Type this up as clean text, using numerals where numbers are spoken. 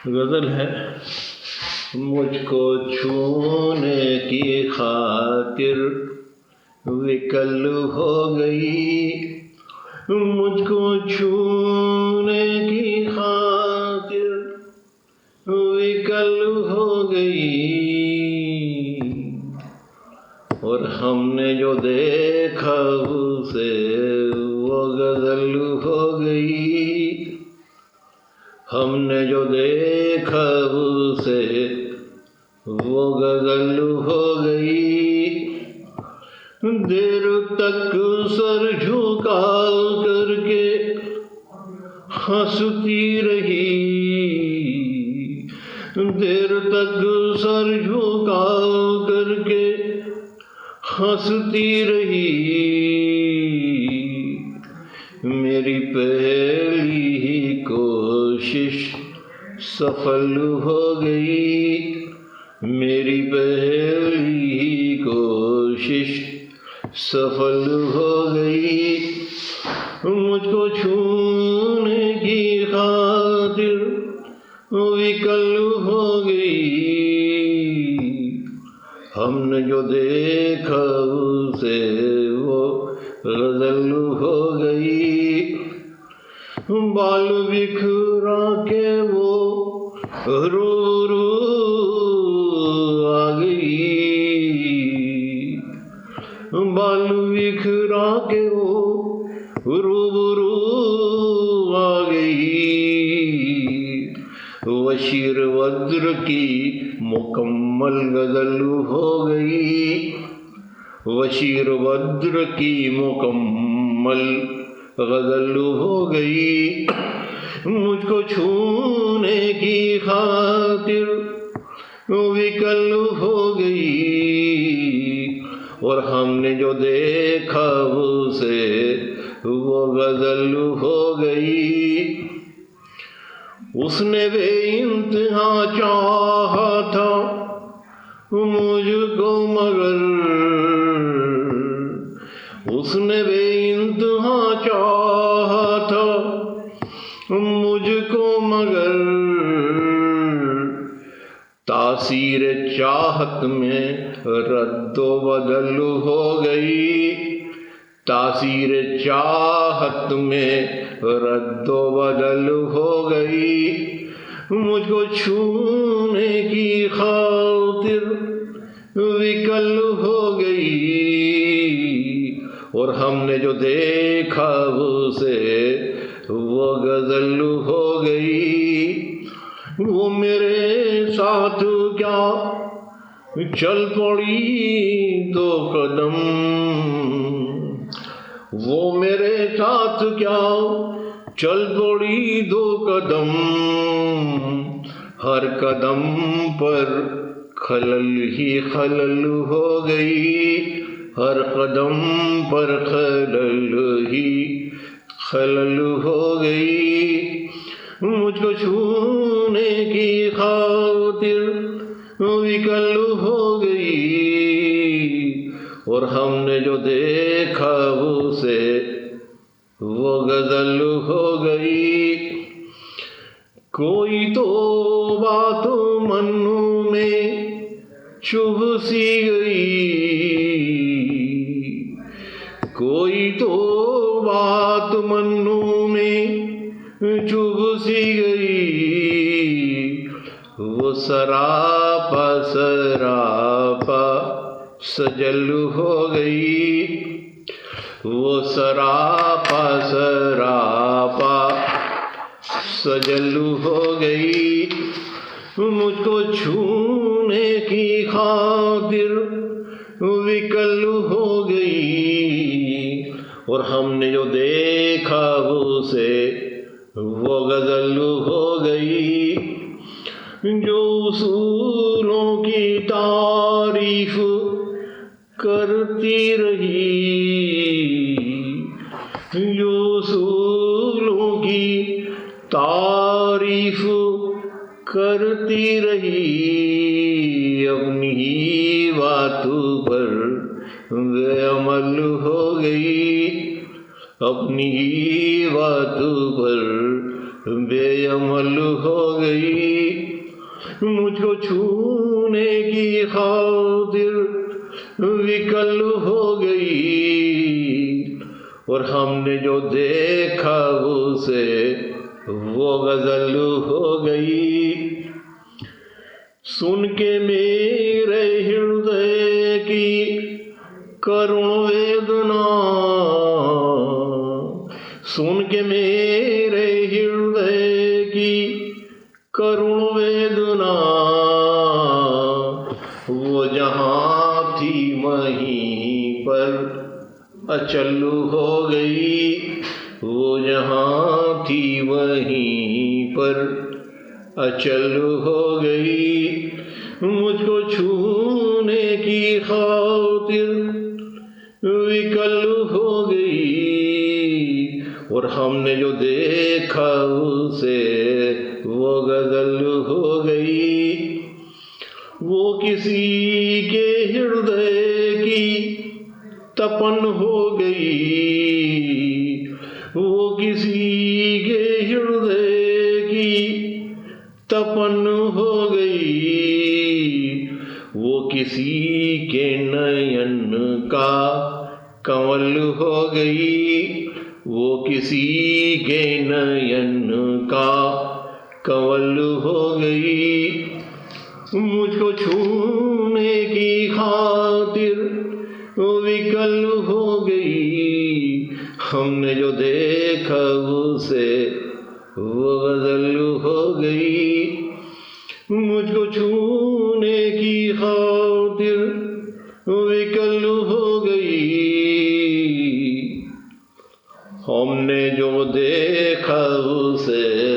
गज़ल है। मुझको छूने की खातिर विकल हो गई, मुझको छूने की खातिर विकल हो गई, और हमने जो देखा उसे वो गज़ल हो गई, हमने जो देखा उसे वो गज़ल हो गई। देर तक सर झुका करके हंसती रही, देर तक सर झुका करके हंसती रही, मेरी पहली ही कोशिश सफल हो गई, मेरी पहली ही कोशिश सफल हो गई। मुझको छूने की खातिर विकल हो गई, हमने जो देखा उसे वो गज़ल हो गई। बाल बिखरा के वो रो रो आ गई, बाल बिखरा के वो रो रो आ गई। वशीर वज्र की मुकम्मल गज़ल हो गई, वशीर वज्र की मुकम्मल गज़ल हो गई। मुझको छूने की खातिर विकल हो गई, और हमने जो देखा उसे वो गज़ल हो गई। उसने बेइंतहा चाहा था मुझको मगर, उसने बेइंतहा चाहा था मुझको मगर, तासीर चाहत में रद्दो बदल हो गई, तासीर चाहत में रद्दो बदल हो गई। मुझको छूने की खातिर विकल हो गई, और हमने जो देखा उसे वो गज़ल हो गई। वो मेरे साथ क्या चल पड़ी दो कदम, वो मेरे साथ क्या चल पड़ी दो कदम, हर कदम पर खलल ही खलल हो गई, हर कदम पर खलल ही खलल हो गई। मुझको छूने की खातिर विकल हो गई, और हमने जो देखा उसे वो गज़ल हो गई। कोई तो बात मन में चुभ सी गई, कोई तो बात मन में चुभ सी गई, वो सरापा सरापा सजल हो गई, वो सरापा सरापा सजल हो गई। मुझको छूने की खातिर विकल हो गई, और हमने जो देखा उसे वो गज़ल हो गई। जो उसूलों की तारीफ करती रही, जो उसूलों की तारीफ करती रही, अपनी ही बातों पर बेअमल हो गई, अपनी ही बातों पर बेअमल हो गई। मुझको छूने की खातिर विकल हो गई, और हमने जो देखा उसे वो गजल हो गई। सुन के मेरे हृदय की करुण वेदना, सुन के मेरे हृदय की करुण वेदना, वो जहाँ थी वहीं पर अचल हो गई। वो जहाँ थी वहीं पर अचल हो गई। मुझको छूने की खातिर विकल हो गई, और हमने जो देखा उसे वो गजल हो गई। वो किसी के हृदय की तपन हो गई, वो किसी के हृदय की तपन हो गई। वो किसी के नयन का कंवल हो गई, वो किसी के नयन का कंवल हो गई। मुझको छूने की खातिर विकल हो गई। हमने जो देखा उसे वो गजल हो गई। मुझको छूने की खातिर विकल हो गई। हमने जो देखा उसे